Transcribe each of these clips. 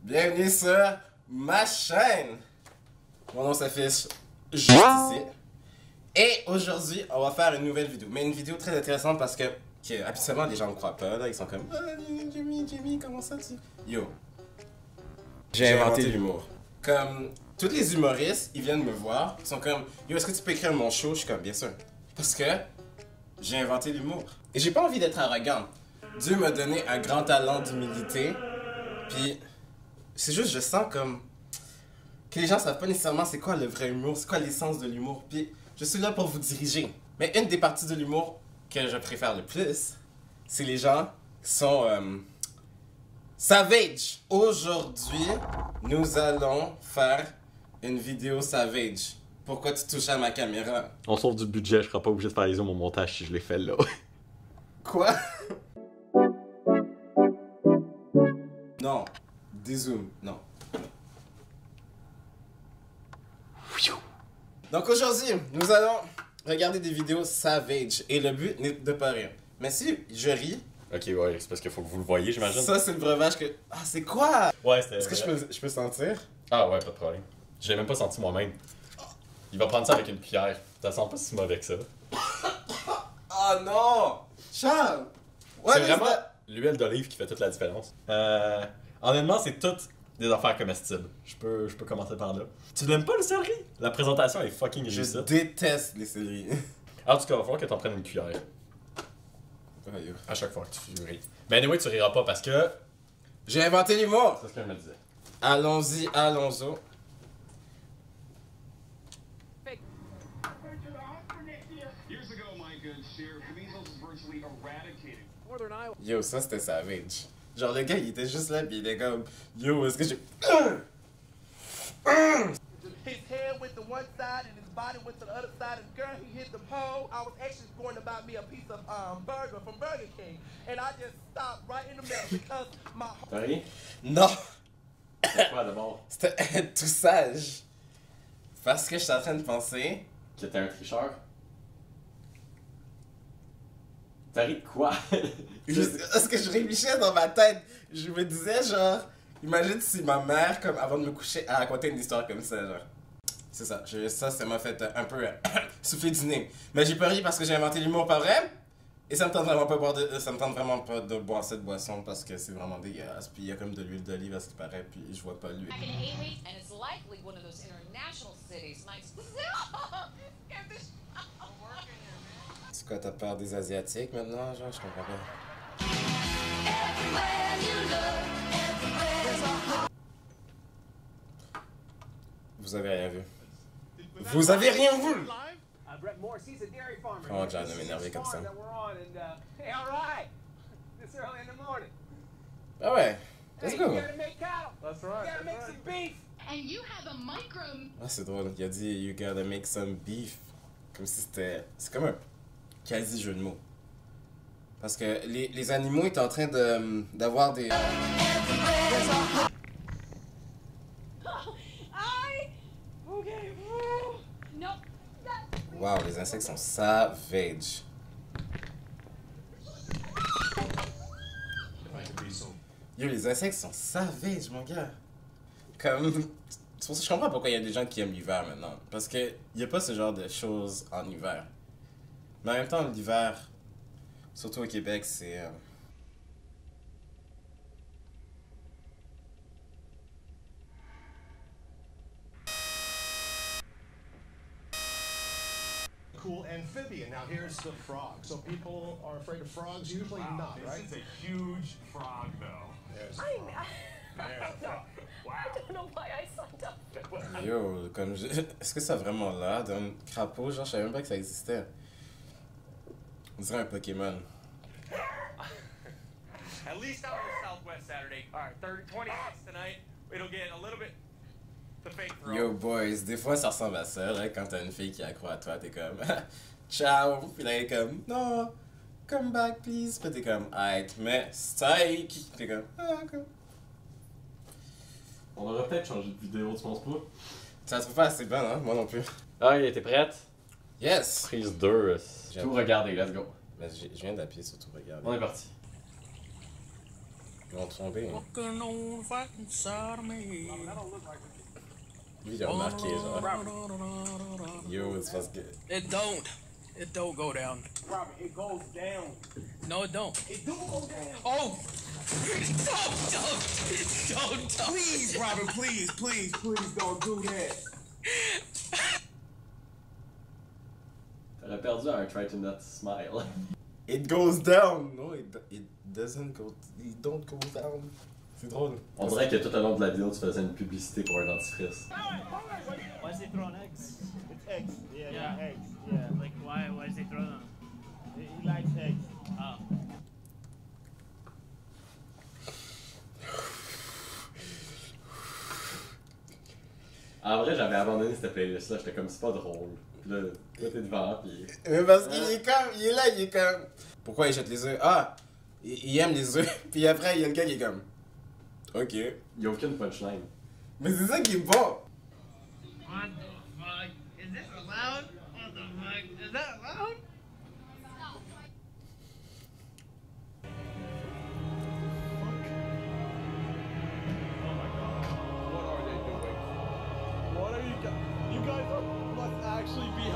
Bienvenue sur ma chaîne. Mon nom s'affiche juste ici. Et aujourd'hui, on va faire une nouvelle vidéo. Mais une vidéo très intéressante parce que habituellement les gens ne croient pas. Là, ils sont comme Jimmy, comment ça tu... Yo, j'ai inventé l'humour. Comme tous les humoristes, ils viennent me voir, ils sont comme yo, est-ce que tu peux écrire mon show? Je suis comme bien sûr. Parce que j'ai inventé l'humour. Et j'ai pas envie d'être arrogant. Dieu m'a donné un grand talent d'humilité. Puis c'est juste, je sens comme que les gens savent pas nécessairement c'est quoi le vrai humour, c'est quoi l'essence de l'humour. Puis je suis là pour vous diriger. Mais une des parties de l'humour que je préfère le plus, c'est les gens qui sont savage. Aujourd'hui, nous allons faire une vidéo savage. Pourquoi tu touches à ma caméra? On sauve du budget, je serai pas obligé de faire les zooms au montage si je les fais là. Quoi? Non. Dézoom. Non. Donc aujourd'hui, nous allons regarder des vidéos savage. Et le but n'est de pas rire. Mais si je ris... Ok, ouais, c'est parce qu'il faut que vous le voyez, j'imagine. Ça, c'est le breuvage que... Ah, c'est quoi? Ouais, c'était... Est-ce que je peux sentir? Ah ouais, pas de problème. J'ai même pas senti moi-même. Il va prendre ça avec une cuillère. Ça sent pas si mauvais que ça. Oh non! Charles! C'est vraiment l'huile d'olive qui fait toute la différence. Honnêtement, c'est toutes des affaires comestibles. Je peux commencer par là. Tu n'aimes pas le céleri? La présentation est fucking réussie. Je déteste les céleris. En tout cas, il va falloir que t'en prennes une cuillère. À chaque fois que tu ris. Mais anyway, tu riras pas parce que... J'ai inventé l'humour! C'est ce qu'elle me disait. Allons-y, allons-y. Yo, ça c'était savage. Genre le gars il était juste là pis il était comme yo, est-ce que j'ai... His head went to one side and his body went to the other side, and girl, he hit the pole. I was actually going to buy me a piece of burger from Burger King, and I just stopped right in the middle because my... T'as ri? Non! Quoi d'abord? C'était tout sage. Parce que j'étais en train de penser... Que t'es un tricheur? T'as ri de quoi? Est-ce que je réfléchissais dans ma tête? Je me disais genre... Imagine si ma mère, comme avant de me coucher, elle racontait une histoire comme ça, genre. C'est ça. Ça m'a fait un peu souffler du nez. Mais j'ai pas ri parce que j'ai inventé l'humour, pas vrai? Et ça me tente vraiment pas de boire cette boisson parce que c'est vraiment dégueulasse. Puis il y a comme de l'huile d'olive à ce qui paraît, puis je vois pas l'huile. C'est quoi, t'as peur des Asiatiques maintenant, genre? Je comprends pas. Vous avez rien vu. Vous avez rien vu! Comment j'ai de m'énerver comme ça? Ah ouais, let's go! Ah c'est drôle, il a dit you gotta make some beef. Comme si c'était... C'est comme un quasi jeu de mots. Parce que les animaux étaient en train d'avoir des... Wow, les insectes sont savage. Yo, les insectes sont savage, mon gars. Comme... C'est pour ça que je comprends pourquoi il y a des gens qui aiment l'hiver maintenant. Parce que y a pas ce genre de choses en hiver. Mais en même temps, l'hiver, surtout au Québec, c'est... Cool amphibian. Now here's the frog. So people are afraid of frogs, usually not, right? This is a huge frog, though. There's the I frog. don't know why I signed up. Yo, comme est-ce que ça a vraiment l'air d'un crapaud? Genre, je savais même pas que ça existait. On dirait un Pokémon. At least out in the Southwest Saturday. All right, 26 tonight. It'll get a little bit the fake throw. Yo, boys, des fois ça ressemble à ça, là, quand t'as une fille qui accroît à toi, t'es comme ciao, puis là, elle est comme non, come back please, puis t'es comme aight, mais steak, t'es comme ah, ok. On aurait peut-être changé de vidéo, tu penses pas? Ça la trouve pas assez bonne, hein? Moi non plus. Ah, t'es prête? Yes! Prise 2. Tout regarder, let's go. Mais je viens d'appuyer sur tout regarder. On est parti. Ils vont tomber. Hein. Walking on fucking side of me. Lui, il a remarqué, genre. Yo, it's supposed to get. It don't go down. Robert, it goes down. No, it don't. It do go down. Oh! Don't. Please, Robert, please don't do that. T'aurais perdu un try to not smile. It goes down! No, it doesn't go. It don't go down. C'est drôle. On dirait que tout au long de la vidéo, tu faisais une publicité pour un dentifrice. Why is he throwing eggs? It's eggs. Yeah, eggs. Yeah. Like, why does he throw them? He likes eggs. Oh. En vrai, j'avais abandonné cette playlist-là, j'étais comme c'est pas drôle. Puis là, t'es devant, pis. Mais parce qu'il est comme. Il est là, il est comme. Pourquoi il jette les œufs? Ah! Il aime les œufs. Puis après, il y a le gars qui est comme. Ok. Y'a aucune punchline. Mais c'est ça qui est bon! What the fuck? Is this allowed? What the fuck? Is that allowed? What are they doing? What are you guys? You guys must actually be.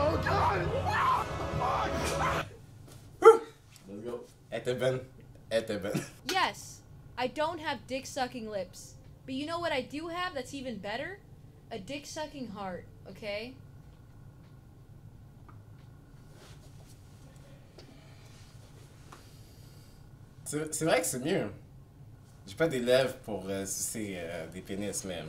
Oh God! Let's go. Elle était bonne. Elle était bonne. Yes, I don't have dick sucking lips. But you know what I do have that's even better? A dick sucking heart, okay? C'est vrai que c'est mieux. J'ai pas des lèvres pour sucer des pénis, mais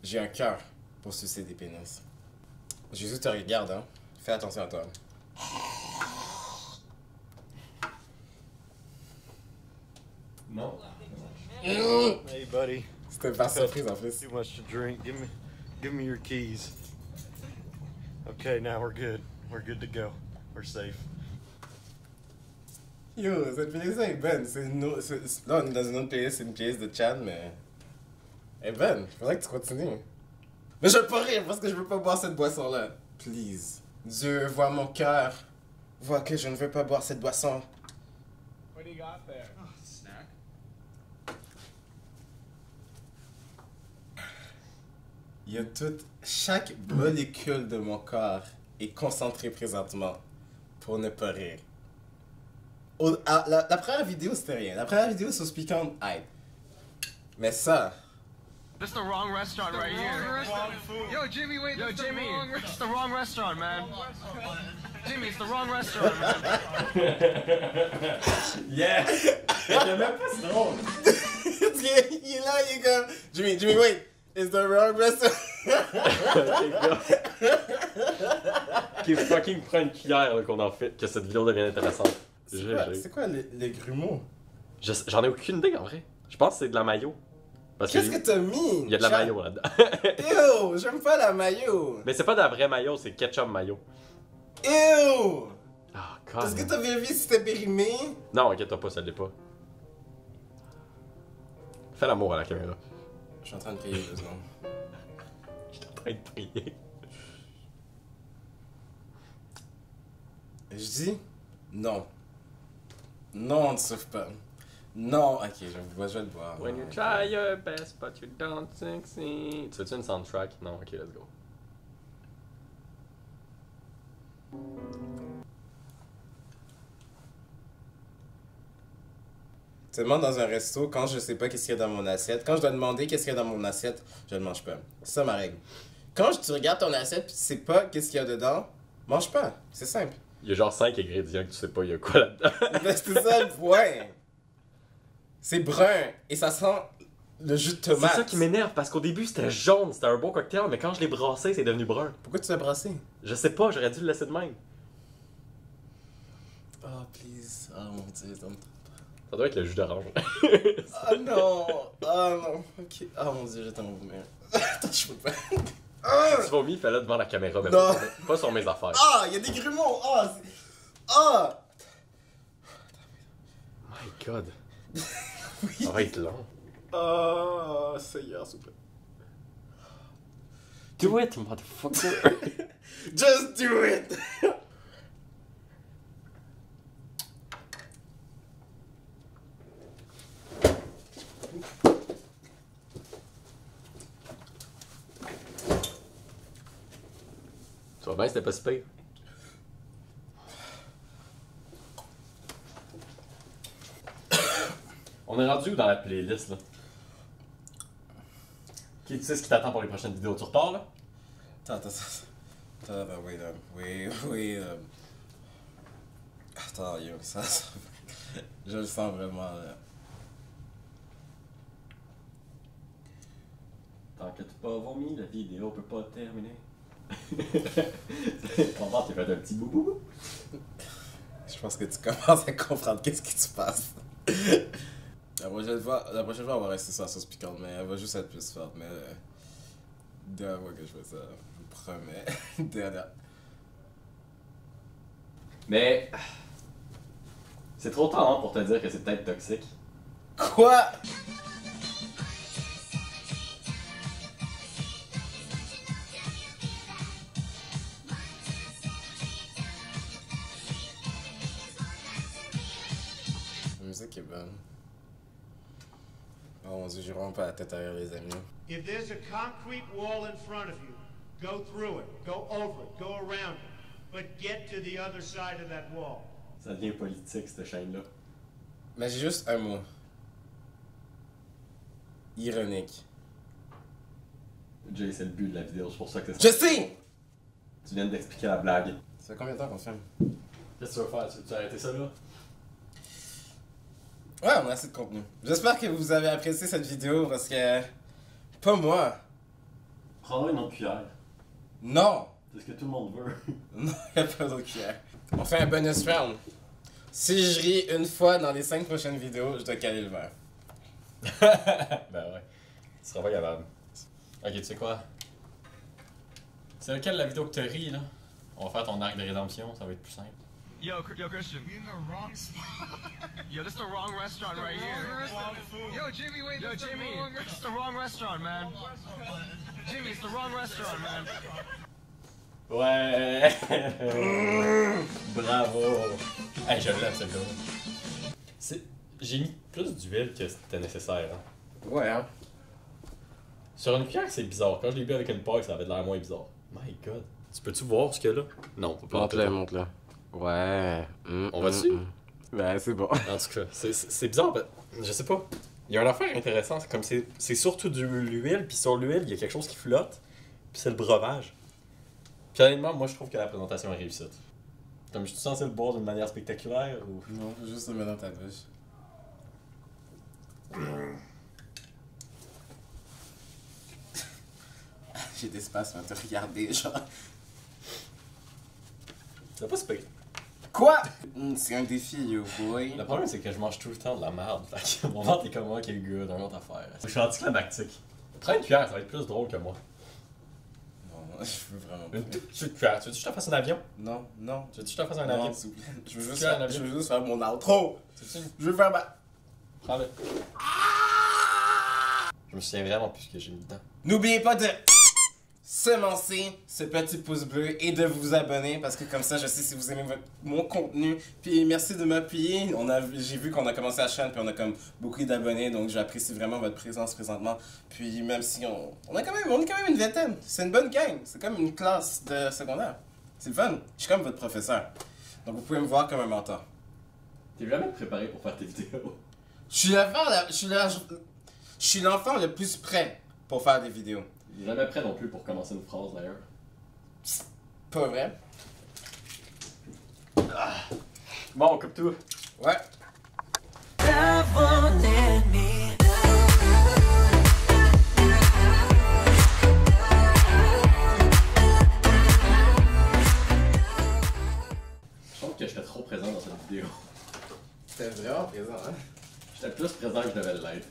j'ai un cœur pour sucer des pénis. Jésus te regarde, hein. Fais attention à toi. Non. Hey, buddy. C'était par surprise en plus. Too much to drink. Give me your keys. Okay, now we're good. We're good to go. We're safe. Yo, cette playlist est bonne. Là, on est dans une autre playlist, c'est une playlist de Chad, mais. Elle est bonne. Faudrait que tu continues. Mais je veux pas rire parce que je veux pas boire cette boisson-là. Please. Dieu, vois mon cœur. Vois que je ne veux pas boire cette boisson. What do you got there? Snack. Il y a chaque molécule de mon corps est concentrée présentement pour ne pas rire. La première vidéo, c'était rien. La première vidéo sur Speakon, aïe. Mais ça. This the wrong restaurant right here. Yo, Jimmy, wait. Yo, Jimmy, it's the wrong restaurant, man. Jimmy, it's the wrong restaurant, man. Yes! Y'a même pas si drôle! Il est là, il est comme. Jimmy, wait. It's the wrong restaurant. Qui fucking prend une cuillère là, qu'on en fait, que cette vidéo devienne intéressante. C'est quoi les grumeaux? J'en ai aucune idée en vrai. Je pense que c'est de la mayo. Qu'est-ce que t'as mis? Il y a de la mayo là-dedans. Ew, j'aime pas la mayo. Mais c'est pas de la vraie mayo, c'est ketchup mayo. Ew! Ah, God. Est-ce que t'as vérifié si c'était périmé? Non, inquiète-toi pas, ça l'est pas. Fais l'amour à la caméra. Je suis en train de prier 2 secondes. Je suis en train de prier. Je dis non. Non, on ne souffre pas. Non, ok, je vais le boire. When you try your best but you don't succeed. Tu veux-tu une soundtrack? Non, ok, let's go. Tu demandes dans un resto, quand je sais pas qu'est-ce qu'il y a dans mon assiette, quand je dois demander qu'est-ce qu'il y a dans mon assiette, je ne mange pas. C'est ça ma règle. Quand tu regardes ton assiette et tu sais pas qu'est-ce qu'il y a dedans, mange pas. C'est simple. Il y a genre 5 ingrédients que tu sais pas il y a quoi là-dedans. Ben, c'est ça le point. C'est brun et ça sent le jus de tomate. C'est ça qui m'énerve parce qu'au début c'était jaune, c'était un bon cocktail, mais quand je l'ai brassé, c'est devenu brun. Pourquoi tu l'as brassé? Je sais pas, j'aurais dû le laisser de même. Oh, please. Oh mon dieu, ça me trompe pas. Ça doit être le jus d'orange. Oh non! Oh non! Ok. Oh mon dieu, j'étais en vomir. Attends, je peux pas. Tu vomis, fais-le devant la caméra, mais Non. pas sur mes affaires. Ah! Il y a des grumeaux! Ah! Ah! My God. Ça va être long. Oh, Seigneur, s'il vous plaît. Do it, motherfucker! Just do it! Tu vois bien, c'était pas si pire. On est rendu où dans la playlist là? Ok, tu sais ce qui t'attend pour les prochaines vidéos? Tu repars là? Attends, oui. Attends, yo, ça. Je le sens vraiment là. T'inquiète pas, vomi, la vidéo peut pas terminer. On va t'es fait un petit boubou. Je pense que tu commences à comprendre qu'est-ce qui se passe. La prochaine fois, on va rester sur la sauce piquante, mais elle va juste être plus forte. Mais dernière fois que je fais ça, je vous promets. Dernière. Mais c'est trop tard hein, pour te dire que c'est peut-être toxique. Quoi? La musique est bonne. Oh mon dieu, j'ai vraiment pas la tête derrière les amis. If there's a concrete wall in front of you, go through it, go over it, go around it, but get to the other side of that wall. Ça devient politique cette chaîne-là. Mais j'ai juste un mot. Ironique. Jay, c'est le but de la vidéo, c'est pour ça que Je sais! tu viens d'expliquer la blague. Ça fait combien de temps qu'on filme? Qu'est-ce que tu veux faire? Tu veux arrêter ça là? Ouais, on a assez de contenu. J'espère que vous avez apprécié cette vidéo parce que... Pas moi. Prends-le une autre cuillère. Non! C'est ce que tout le monde veut. Non, y'a pas d'autre cuillère. On fait un bonus round. Si je ris une fois dans les 5 prochaines vidéos, je dois caler le verre. Ben ouais. Tu seras pas capable. Ok, tu sais quoi? C'est lequel la vidéo que tu ris là? On va faire ton arc de rédemption, ça va être plus simple. Yo, Christian. You're in the wrong spot. Yo, this is the wrong restaurant right here. Yo, Jimmy, wait. Yo, Jimmy, it's the wrong restaurant, man. Jimmy, it's the wrong restaurant, man. Ouais! Bravo! Hey, je l'aime ce gars. J'ai mis plus d'huile que c'était nécessaire. Hein. Ouais, hein? Sur une cuillère, c'est bizarre. Quand je l'ai bu avec une paille, ça avait l'air moins bizarre. My god. Tu peux-tu voir ce qu'il y a là? Non, on peut pas. Montre-le. Ouais. On va dessus? Ben, c'est bon. En tout cas, c'est bizarre. Je sais pas. Il y a une affaire intéressante. Comme c'est surtout de l'huile, puis sur l'huile, il y a quelque chose qui flotte. Puis c'est le breuvage. Puis honnêtement, moi je trouve que la présentation est réussite. Comme je suis censé le boire d'une manière spectaculaire ou. Non, juste le mettre dans ta bouche. J'ai des spasmes à te regarder, genre. C'est pas super. Quoi? C'est un défi, yo boy. Le problème, c'est que je mange tout le temps de la merde. Fait que mon ventre est comme moi qui est good, une autre affaire. Je suis anticlimactique. Prends une cuillère, ça va être plus drôle que moi. Non, je veux vraiment pas. Une toute petite cuillère. Tu veux que je te fasse un avion? Non. Tu veux que je te fasse un avion? Non, s'il vous plaît. Je veux Cuillère, juste faire mon outro. Je veux faire ma... Prends-le. Je me souviens vraiment plus ce que j'ai mis dedans. N'oubliez pas de semencer ce petit pouce bleu et de vous abonner parce que comme ça je sais si vous aimez mon contenu. Puis merci de m'appuyer. J'ai vu qu'on a commencé la chaîne puis on a comme beaucoup d'abonnés donc j'apprécie vraiment votre présence présentement. Puis même si on est quand même une vingtaine. C'est une bonne gang. C'est comme une classe de secondaire. C'est le fun. Je suis comme votre professeur. Donc vous pouvez me voir comme un mentor. T'es jamais préparé pour faire tes vidéos? Je suis l'enfant le plus prêt pour faire des vidéos. Jamais prêt non plus pour commencer une phrase d'ailleurs. Pas vrai? Bon, on coupe tout. Ouais. Je trouve que j'étais trop présent dans cette vidéo. C'était vraiment présent, hein? J'étais plus présent que je devais l'être.